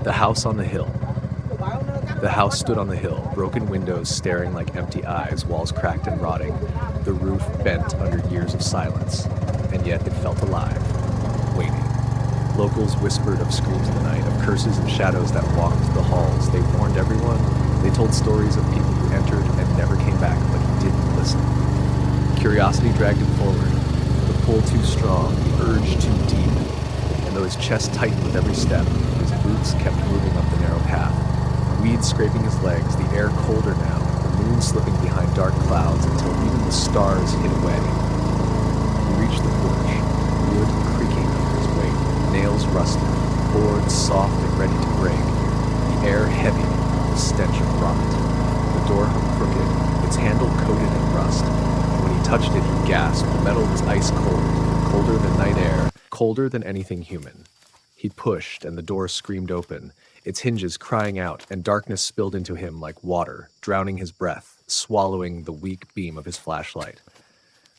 The house on the hill. The house stood on the hill, broken windows staring like empty eyes, walls cracked and rotting, the roof bent under years of silence, and yet it felt alive, waiting. Locals whispered of screams in the night, of curses and shadows that walked the halls. They warned everyone. They told stories of people who entered and never came back, but he didn't listen. Curiosity dragged him forward, the pull too strong, the urge too deep, and though his chest tightened with every step, his boots kept moving up the narrow path. Weeds scraping his legs, the air colder now, the moon slipping behind dark clouds until even the stars hid away. He reached the porch, wood creaking under his weight, nails rusted, boards soft and ready to break, the air heavy, the stench of rot. The door hung crooked, its handle coated in rust, and when he touched it he gasped. The metal was ice cold, colder than night air, colder than anything human. He pushed, and the door screamed open, its hinges crying out, and darkness spilled into him like water, drowning his breath, swallowing the weak beam of his flashlight.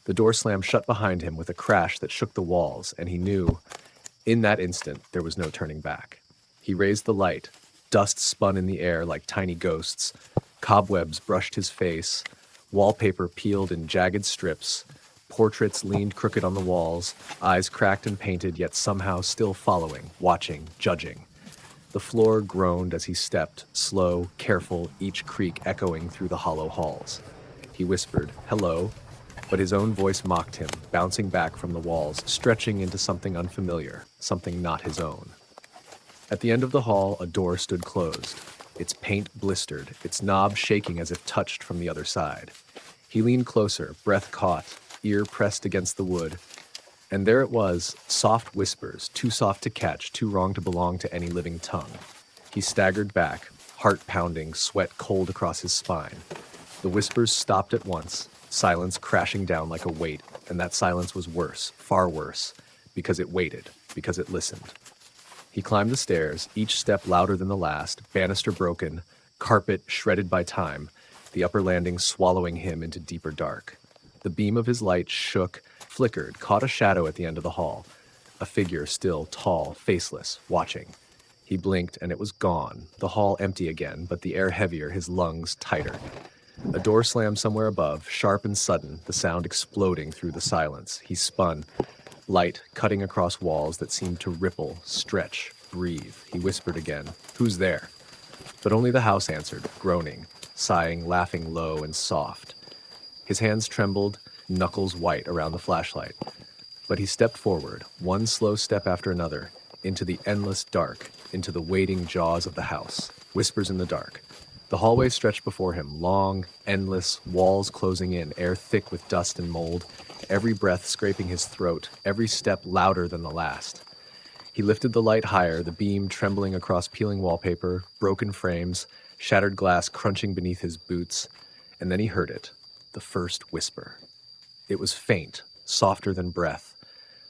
The door slammed shut behind him with a crash that shook the walls, and he knew, in that instant, there was no turning back. He raised the light. Dust spun in the air like tiny ghosts. Cobwebs brushed his face. Wallpaper peeled in jagged strips. Portraits leaned crooked on the walls, eyes cracked and painted, yet somehow still following, watching, judging. The floor groaned as he stepped, slow, careful, each creak echoing through the hollow halls. He whispered, "Hello," but his own voice mocked him, bouncing back from the walls, stretching into something unfamiliar, something not his own. At the end of the hall, a door stood closed, its paint blistered, its knob shaking as if touched from the other side. He leaned closer, breath caught, ear pressed against the wood, and there it was, soft whispers, too soft to catch, too wrong to belong to any living tongue. He staggered back, heart pounding, sweat cold across his spine. The whispers stopped at once, silence crashing down like a weight, and that silence was worse, far worse, because it waited, because it listened. He climbed the stairs, each step louder than the last, banister broken, carpet shredded by time, the upper landing swallowing him into deeper dark. The beam of his light shook, flickered, caught a shadow at the end of the hall, a figure still tall, faceless, watching. He blinked and it was gone, the hall empty again, but the air heavier, his lungs tighter. A door slammed somewhere above, sharp and sudden, the sound exploding through the silence. He spun, light cutting across walls that seemed to ripple, stretch, breathe. He whispered again, "Who's there?" But only the house answered, groaning, sighing, laughing low and soft. His hands trembled, knuckles white around the flashlight. But he stepped forward, one slow step after another, into the endless dark, into the waiting jaws of the house. Whispers in the dark. The hallway stretched before him, long, endless, walls closing in, air thick with dust and mold, every breath scraping his throat, every step louder than the last. He lifted the light higher, the beam trembling across peeling wallpaper, broken frames, shattered glass crunching beneath his boots, and then he heard it, the first whisper. It was faint, softer than breath,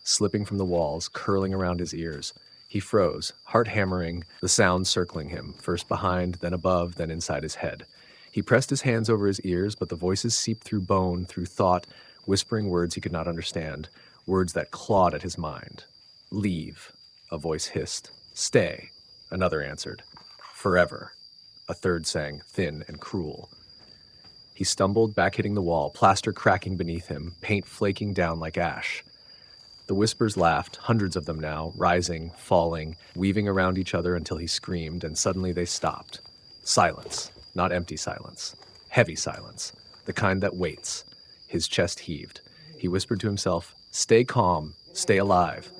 slipping from the walls, curling around his ears. He froze, heart hammering, the sound circling him, first behind, then above, then inside his head. He pressed his hands over his ears, but the voices seeped through bone, through thought, whispering words he could not understand, words that clawed at his mind. "Leave," a voice hissed. "Stay," another answered. "Forever," a third sang, thin and cruel. He stumbled, back hitting the wall, plaster cracking beneath him, paint flaking down like ash. The whispers laughed, hundreds of them now, rising, falling, weaving around each other until he screamed, and suddenly they stopped. Silence, not empty silence. Heavy silence, the kind that waits. His chest heaved. He whispered to himself, "Stay calm, stay alive."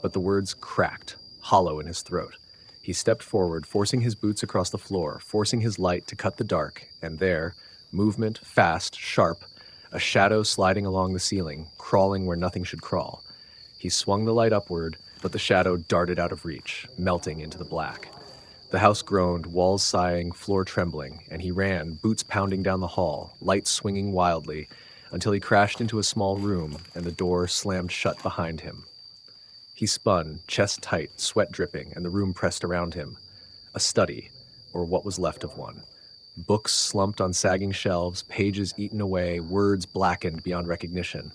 But the words cracked, hollow in his throat. He stepped forward, forcing his boots across the floor, forcing his light to cut the dark, and there, movement, fast, sharp, a shadow sliding along the ceiling, crawling where nothing should crawl. He swung the light upward, but the shadow darted out of reach, melting into the black. The house groaned, walls sighing, floor trembling, and he ran, boots pounding down the hall, light swinging wildly, until he crashed into a small room, and the door slammed shut behind him. He spun, chest tight, sweat dripping, and the room pressed around him. A study, or what was left of one. Books slumped on sagging shelves, pages eaten away, words blackened beyond recognition.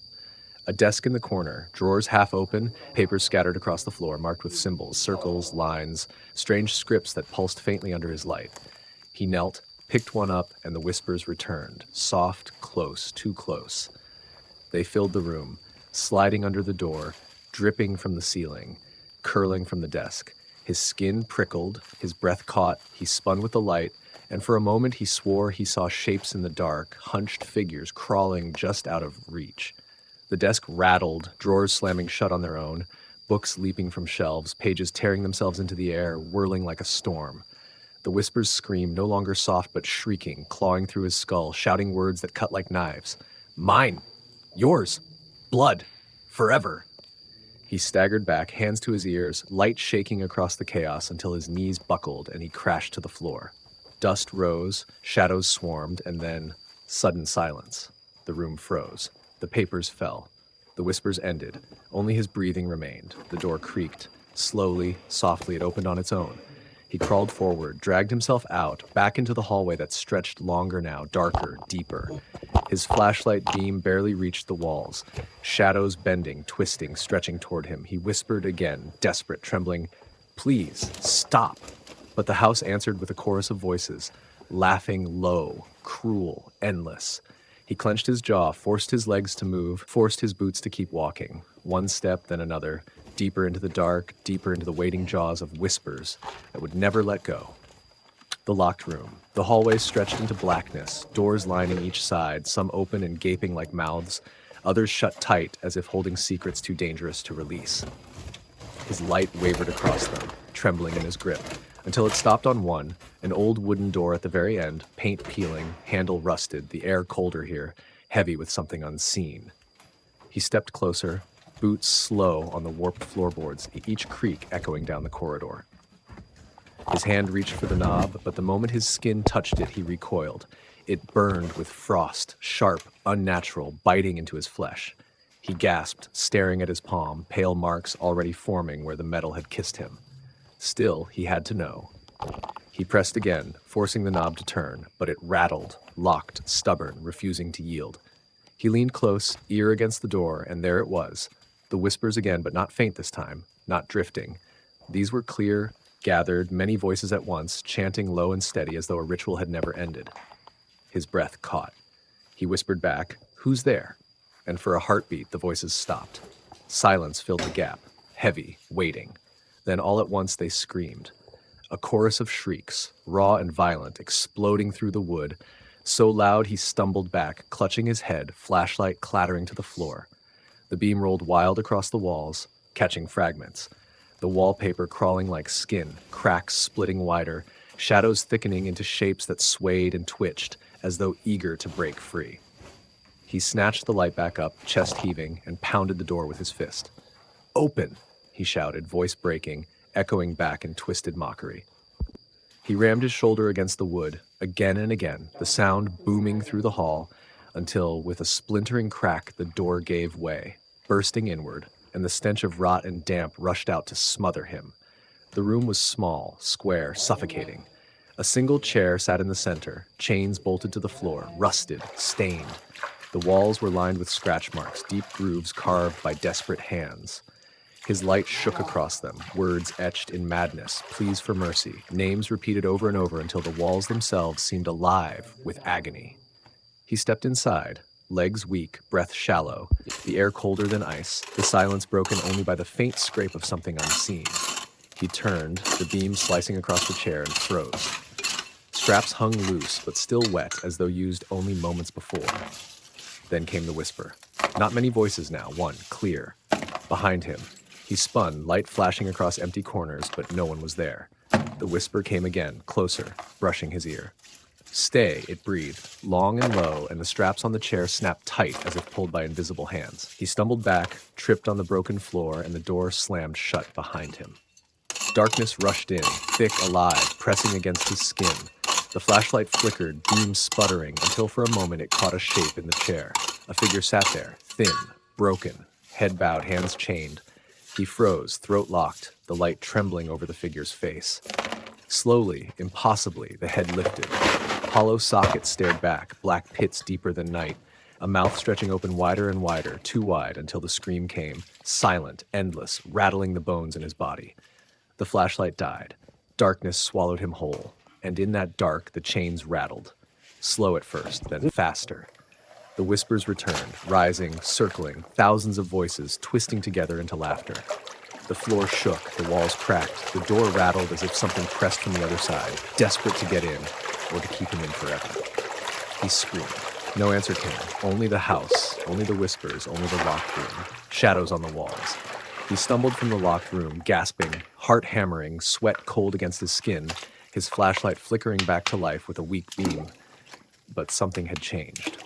A desk in the corner, drawers half open, papers scattered across the floor marked with symbols, circles, lines, strange scripts that pulsed faintly under his light. He knelt, picked one up, and the whispers returned, soft, close, too close. They filled the room, sliding under the door, dripping from the ceiling, curling from the desk. His skin prickled, his breath caught, he spun with the light, and for a moment he swore he saw shapes in the dark, hunched figures crawling just out of reach. The desk rattled, drawers slamming shut on their own, books leaping from shelves, pages tearing themselves into the air, whirling like a storm. The whispers screamed, no longer soft but shrieking, clawing through his skull, shouting words that cut like knives. Mine! Yours! Blood! Forever! He staggered back, hands to his ears, light shaking across the chaos until his knees buckled and he crashed to the floor. Dust rose, shadows swarmed, and then sudden silence. The room froze. The papers fell. The whispers ended. Only his breathing remained. The door creaked. Slowly, softly, it opened on its own. He crawled forward, dragged himself out, back into the hallway that stretched longer now, darker, deeper. His flashlight beam barely reached the walls. Shadows bending, twisting, stretching toward him. He whispered again, desperate, trembling, "Please, stop." But the house answered with a chorus of voices, laughing low, cruel, endless. He clenched his jaw, forced his legs to move, forced his boots to keep walking. One step, then another, deeper into the dark, deeper into the waiting jaws of whispers that would never let go. The locked room. The hallway stretched into blackness, doors lining each side, some open and gaping like mouths, others shut tight as if holding secrets too dangerous to release. His light wavered across them, trembling in his grip, until it stopped on one, an old wooden door at the very end, paint peeling, handle rusted, the air colder here, heavy with something unseen. He stepped closer, boots slow on the warped floorboards, each creak echoing down the corridor. His hand reached for the knob, but the moment his skin touched it, he recoiled. It burned with frost, sharp, unnatural, biting into his flesh. He gasped, staring at his palm, pale marks already forming where the metal had kissed him. Still, he had to know. He pressed again, forcing the knob to turn, but it rattled, locked, stubborn, refusing to yield. He leaned close, ear against the door, and there it was. The whispers again, but not faint this time, not drifting. These were clear, gathered, many voices at once, chanting low and steady as though a ritual had never ended. His breath caught. He whispered back, "Who's there?" And for a heartbeat, the voices stopped. Silence filled the gap, heavy, waiting. Then all at once they screamed. A chorus of shrieks, raw and violent, exploding through the wood, so loud he stumbled back, clutching his head, flashlight clattering to the floor. The beam rolled wild across the walls, catching fragments. The wallpaper crawling like skin, cracks splitting wider, shadows thickening into shapes that swayed and twitched, as though eager to break free. He snatched the light back up, chest heaving, and pounded the door with his fist. "Open!" he shouted, voice breaking, echoing back in twisted mockery. He rammed his shoulder against the wood, again and again, the sound booming through the hall, until, with a splintering crack, the door gave way, bursting inward, and the stench of rot and damp rushed out to smother him. The room was small, square, suffocating. A single chair sat in the center, chains bolted to the floor, rusted, stained. The walls were lined with scratch marks, deep grooves carved by desperate hands. His light shook across them, words etched in madness, pleas for mercy, names repeated over and over until the walls themselves seemed alive with agony. He stepped inside, legs weak, breath shallow, the air colder than ice, the silence broken only by the faint scrape of something unseen. He turned, the beam slicing across the chair, and froze. Straps hung loose, but still wet, as though used only moments before. Then came the whisper. Not many voices now, one, clear. Behind him. He spun, light flashing across empty corners, but no one was there. The whisper came again, closer, brushing his ear. "Stay," it breathed, long and low, and the straps on the chair snapped tight as if pulled by invisible hands. He stumbled back, tripped on the broken floor, and the door slammed shut behind him. Darkness rushed in, thick, alive, pressing against his skin. The flashlight flickered, beam sputtering, until for a moment it caught a shape in the chair. A figure sat there, thin, broken, head bowed, hands chained. He froze, throat locked, the light trembling over the figure's face. Slowly, impossibly, the head lifted. Hollow sockets stared back, black pits deeper than night, a mouth stretching open wider and wider, too wide until the scream came, silent, endless, rattling the bones in his body. The flashlight died. Darkness swallowed him whole, and in that dark the chains rattled. Slow at first, then faster. The whispers returned, rising, circling, thousands of voices twisting together into laughter. The floor shook, the walls cracked, the door rattled as if something pressed from the other side, desperate to get in, or to keep him in forever. He screamed. No answer came. Only the house, only the whispers, only the locked room. Shadows on the walls. He stumbled from the locked room, gasping, heart hammering, sweat cold against his skin, his flashlight flickering back to life with a weak beam. But something had changed.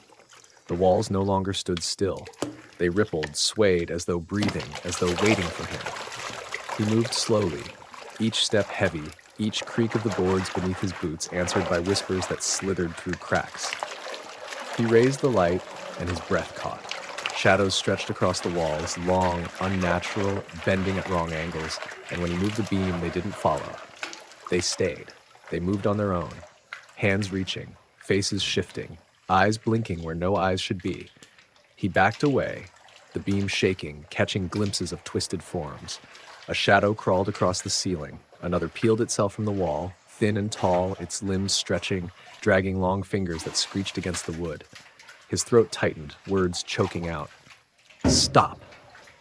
The walls no longer stood still. They rippled, swayed, as though breathing, as though waiting for him. He moved slowly, each step heavy, each creak of the boards beneath his boots answered by whispers that slithered through cracks. He raised the light, and his breath caught. Shadows stretched across the walls, long, unnatural, bending at wrong angles, and when he moved the beam, they didn't follow. They stayed. They moved on their own, hands reaching, faces shifting, eyes blinking where no eyes should be. He backed away, the beam shaking, catching glimpses of twisted forms. A shadow crawled across the ceiling. Another peeled itself from the wall, thin and tall, its limbs stretching, dragging long fingers that screeched against the wood. His throat tightened, words choking out. Stop!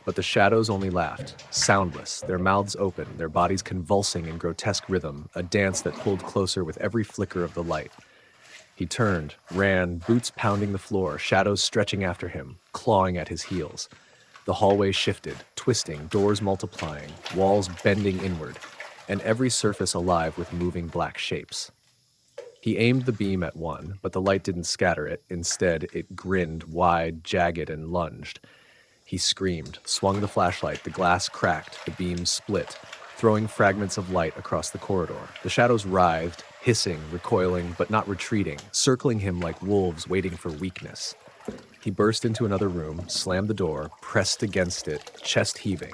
But the shadows only laughed, soundless, their mouths open, their bodies convulsing in grotesque rhythm, a dance that pulled closer with every flicker of the light. He turned, ran, boots pounding the floor, shadows stretching after him, clawing at his heels. The hallway shifted, twisting, doors multiplying, walls bending inward, and every surface alive with moving black shapes. He aimed the beam at one, but the light didn't scatter it. Instead, it grinned, wide, jagged, and lunged. He screamed, swung the flashlight, the glass cracked, the beam split, throwing fragments of light across the corridor. The shadows writhed, hissing, recoiling, but not retreating, circling him like wolves waiting for weakness. He burst into another room, slammed the door, pressed against it, chest heaving.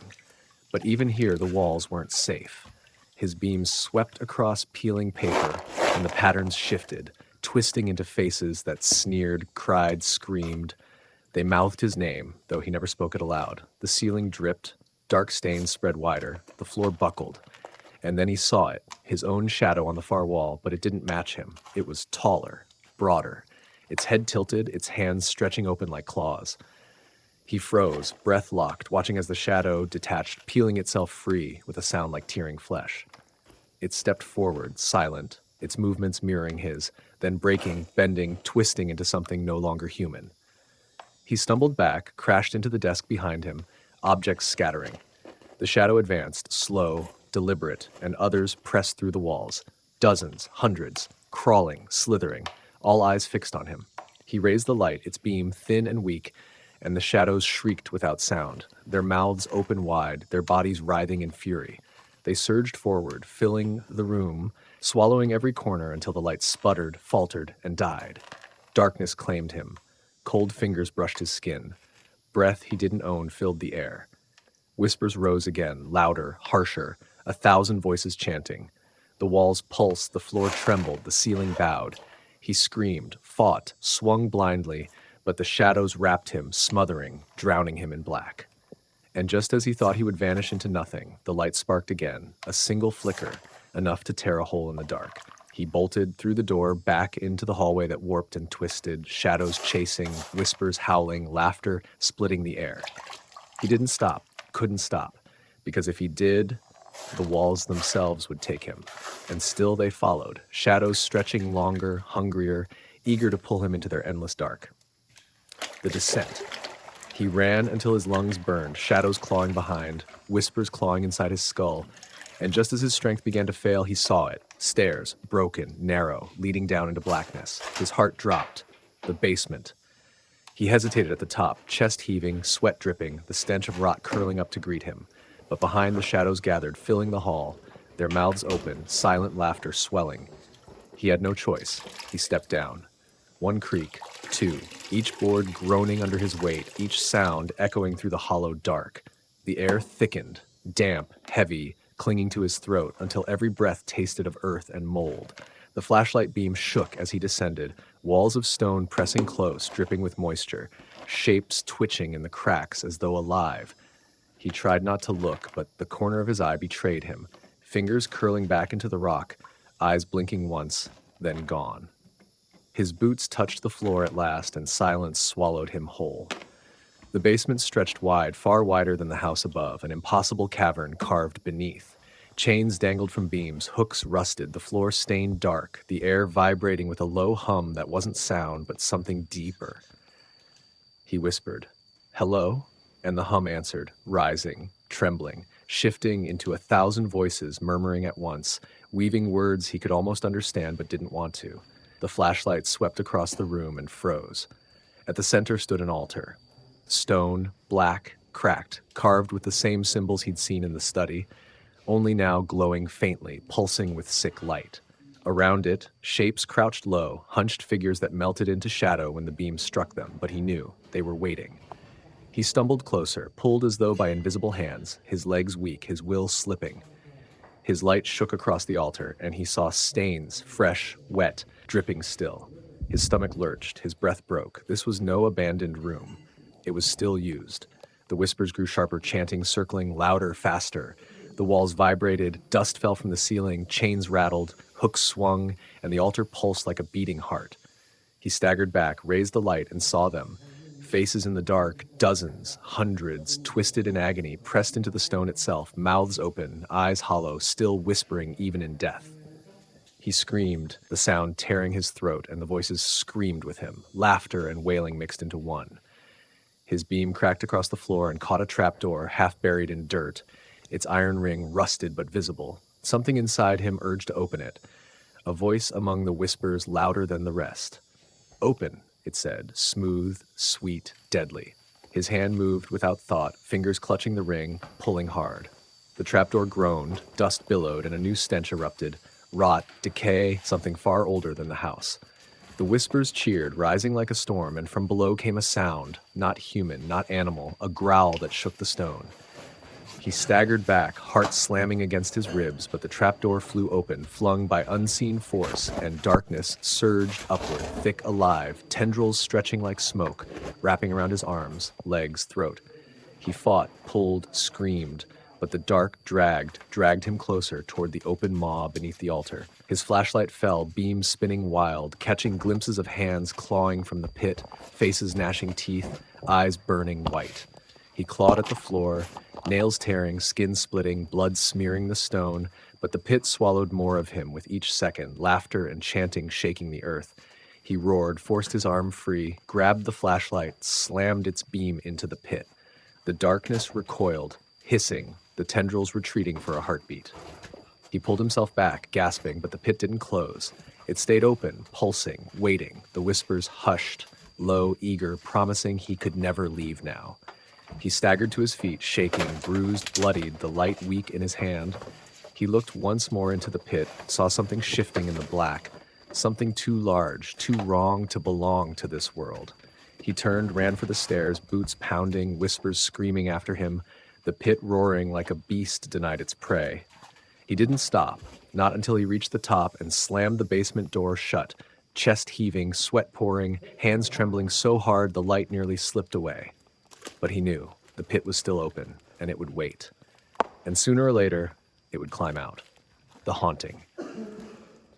But even here, the walls weren't safe. His beam swept across peeling paper, and the patterns shifted, twisting into faces that sneered, cried, screamed. They mouthed his name, though he never spoke it aloud. The ceiling dripped, dark stains spread wider, the floor buckled. And then he saw it, his own shadow on the far wall, but it didn't match him. It was taller, broader, its head tilted, its hands stretching open like claws. He froze, breath locked, watching as the shadow detached, peeling itself free with a sound like tearing flesh. It stepped forward, silent, its movements mirroring his, then breaking, bending, twisting into something no longer human. He stumbled back, crashed into the desk behind him, objects scattering. The shadow advanced, slow, deliberate, and others pressed through the walls. Dozens, hundreds, crawling, slithering, all eyes fixed on him. He raised the light, its beam thin and weak, and the shadows shrieked without sound, their mouths open wide, their bodies writhing in fury. They surged forward, filling the room, swallowing every corner until the light sputtered, faltered, and died. Darkness claimed him. Cold fingers brushed his skin. Breath he didn't own filled the air. Whispers rose again, louder, harsher, 1,000 voices chanting. The walls pulsed, the floor trembled, the ceiling bowed. He screamed, fought, swung blindly, but the shadows wrapped him, smothering, drowning him in black. And just as he thought he would vanish into nothing, the light sparked again, a single flicker, enough to tear a hole in the dark. He bolted through the door, back into the hallway that warped and twisted, shadows chasing, whispers howling, laughter splitting the air. He didn't stop, couldn't stop, because if he did, the walls themselves would take him. And still they followed, shadows stretching longer, hungrier, eager to pull him into their endless dark. The descent. He ran until his lungs burned, shadows clawing behind, whispers clawing inside his skull. And just as his strength began to fail, he saw it. Stairs, broken, narrow, leading down into blackness. His heart dropped. The basement. He hesitated at the top, chest heaving, sweat dripping, the stench of rot curling up to greet him. But behind the shadows gathered, filling the hall, their mouths open, silent laughter swelling. He had no choice. He stepped down. One creak, two, each board groaning under his weight, each sound echoing through the hollow dark. The air thickened, damp, heavy, clinging to his throat until every breath tasted of earth and mold. The flashlight beam shook as he descended, Walls of stone pressing close, dripping with moisture, shapes twitching in the cracks as though alive. He tried not to look, but the corner of his eye betrayed him. Fingers curling back into the rock, eyes blinking once, then gone. His boots touched the floor at last, and silence swallowed him whole. The basement stretched wide, far wider than the house above, an impossible cavern carved beneath. Chains dangled from beams, hooks rusted, the floor stained dark, the air vibrating with a low hum that wasn't sound, but something deeper. He whispered, "Hello?" And the hum answered, rising, trembling, shifting into 1,000 voices murmuring at once, weaving words he could almost understand but didn't want to. The flashlight swept across the room and froze. At the center stood an altar. Stone, black, cracked, carved with the same symbols he'd seen in the study, only now glowing faintly, pulsing with sick light. Around it, shapes crouched low, hunched figures that melted into shadow when the beam struck them, but he knew they were waiting. He stumbled closer, pulled as though by invisible hands, his legs weak, his will slipping. His light shook across the altar, and he saw stains, fresh, wet, dripping still. His stomach lurched, his breath broke. This was no abandoned room. It was still used. The whispers grew sharper, chanting, circling, louder, faster. The walls vibrated, dust fell from the ceiling, chains rattled, hooks swung, and the altar pulsed like a beating heart. He staggered back, raised the light, and saw them. Faces in the dark, dozens, hundreds, twisted in agony, pressed into the stone itself, mouths open, eyes hollow, still whispering even in death. He screamed, the sound tearing his throat, and the voices screamed with him, laughter and wailing mixed into one. His beam cracked across the floor and caught a trapdoor, half buried in dirt, its iron ring rusted but visible. Something inside him urged to open it, a voice among the whispers louder than the rest. "Open," it said, smooth, sweet, deadly. His hand moved without thought, fingers clutching the ring, pulling hard. The trapdoor groaned, dust billowed, and a new stench erupted. Rot, decay, something far older than the house. The whispers cheered, rising like a storm, and from below came a sound, not human, not animal, a growl that shook the stone. He staggered back, heart slamming against his ribs, but the trapdoor flew open, flung by unseen force, and darkness surged upward, thick, alive, tendrils stretching like smoke, wrapping around his arms, legs, throat. He fought, pulled, screamed, but the dark dragged him closer toward the open maw beneath the altar. His flashlight fell, beams spinning wild, catching glimpses of hands clawing from the pit, faces gnashing teeth, eyes burning white. He clawed at the floor, nails tearing, skin splitting, blood smearing the stone, but the pit swallowed more of him with each second, laughter and chanting shaking the earth. He roared, forced his arm free, grabbed the flashlight, slammed its beam into the pit. The darkness recoiled, hissing, the tendrils retreating for a heartbeat. He pulled himself back, gasping, but the pit didn't close. It stayed open, pulsing, waiting. The whispers hushed, low, eager, promising he could never leave now. He staggered to his feet, shaking, bruised, bloodied, the light weak in his hand. He looked once more into the pit, saw something shifting in the black, something too large, too wrong to belong to this world. He turned, ran for the stairs, boots pounding, whispers screaming after him, the pit roaring like a beast denied its prey. He didn't stop, not until he reached the top and slammed the basement door shut, chest heaving, sweat pouring, hands trembling so hard the light nearly slipped away. But he knew the pit was still open, and it would wait. And sooner or later, it would climb out. The haunting.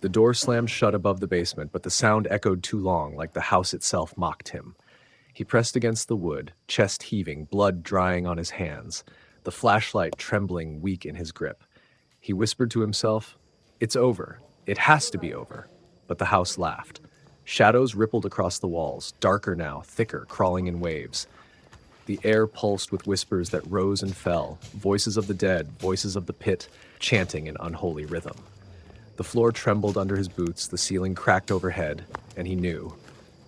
The door slammed shut above the basement, but the sound echoed too long, like the house itself mocked him. He pressed against the wood, chest heaving, blood drying on his hands, the flashlight trembling weak in his grip. He whispered to himself, "It's over. It has to be over." But the house laughed. Shadows rippled across the walls, darker now, thicker, crawling in waves. The air pulsed with whispers that rose and fell, voices of the dead, voices of the pit, chanting in unholy rhythm. The floor trembled under his boots, the ceiling cracked overhead, and he knew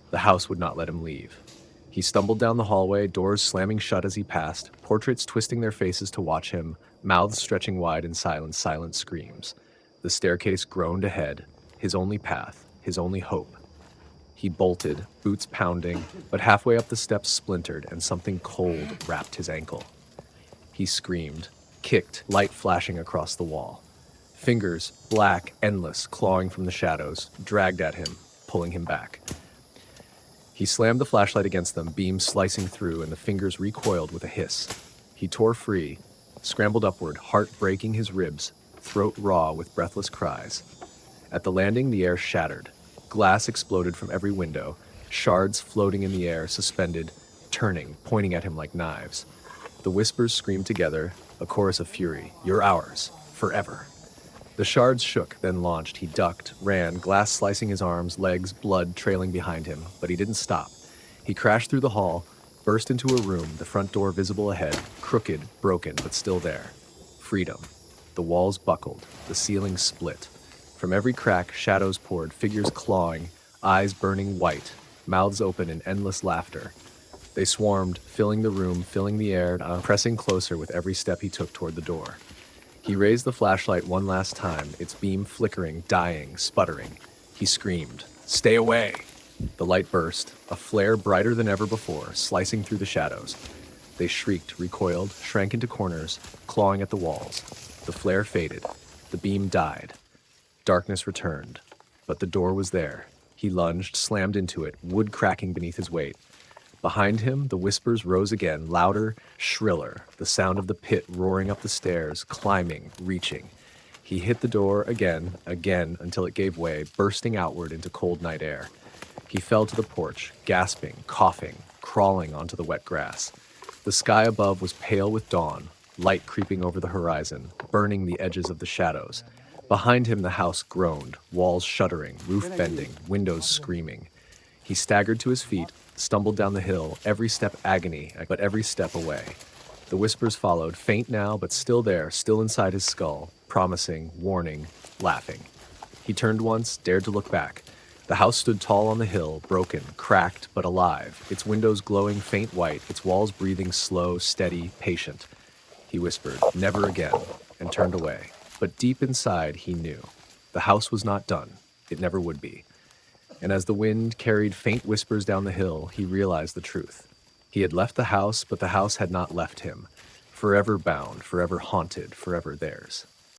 the house would not let him leave. He stumbled down the hallway, doors slamming shut as he passed, portraits twisting their faces to watch him, mouths stretching wide in silence, silent screams. The staircase groaned ahead, his only path, his only hope. He bolted, boots pounding, but halfway up the steps splintered and something cold wrapped his ankle. He screamed, kicked, light flashing across the wall. Fingers, black, endless, clawing from the shadows, dragged at him, pulling him back. He slammed the flashlight against them, beam slicing through, and the fingers recoiled with a hiss. He tore free, scrambled upward, heart breaking his ribs, throat raw with breathless cries. At the landing, the air shattered. Glass exploded from every window, shards floating in the air, suspended, turning, pointing at him like knives. The whispers screamed together, a chorus of fury. "You're ours, forever." The shards shook, then launched. He ducked, ran, glass slicing his arms, legs, blood trailing behind him, but he didn't stop. He crashed through the hall, burst into a room, the front door visible ahead, crooked, broken, but still there. Freedom. The walls buckled, the ceiling split. From every crack, shadows poured, figures clawing, eyes burning white, mouths open in endless laughter. They swarmed, filling the room, filling the air, pressing closer with every step he took toward the door. He raised the flashlight one last time, its beam flickering, dying, sputtering. He screamed, "Stay away!" The light burst, a flare brighter than ever before, slicing through the shadows. They shrieked, recoiled, shrank into corners, clawing at the walls. The flare faded. The beam died. Darkness returned. But the door was there. He lunged, slammed into it, wood cracking beneath his weight. Behind him, the whispers rose again, louder, shriller, the sound of the pit roaring up the stairs, climbing, reaching. He hit the door again, until it gave way, bursting outward into cold night air. He fell to the porch, gasping, coughing, crawling onto the wet grass. The sky above was pale with dawn, light creeping over the horizon, burning the edges of the shadows. Behind him, the house groaned, walls shuddering, roof bending, windows screaming. He staggered to his feet, stumbled down the hill, every step agony, but every step away. The whispers followed, faint now, but still there, still inside his skull, promising, warning, laughing. He turned once, dared to look back. The house stood tall on the hill, broken, cracked, but alive, its windows glowing faint white, its walls breathing slow, steady, patient. He whispered, "Never again," and turned away. But deep inside, he knew. The house was not done. It never would be. And as the wind carried faint whispers down the hill, he realized the truth. He had left the house, but the house had not left him. Forever bound, forever haunted, forever theirs.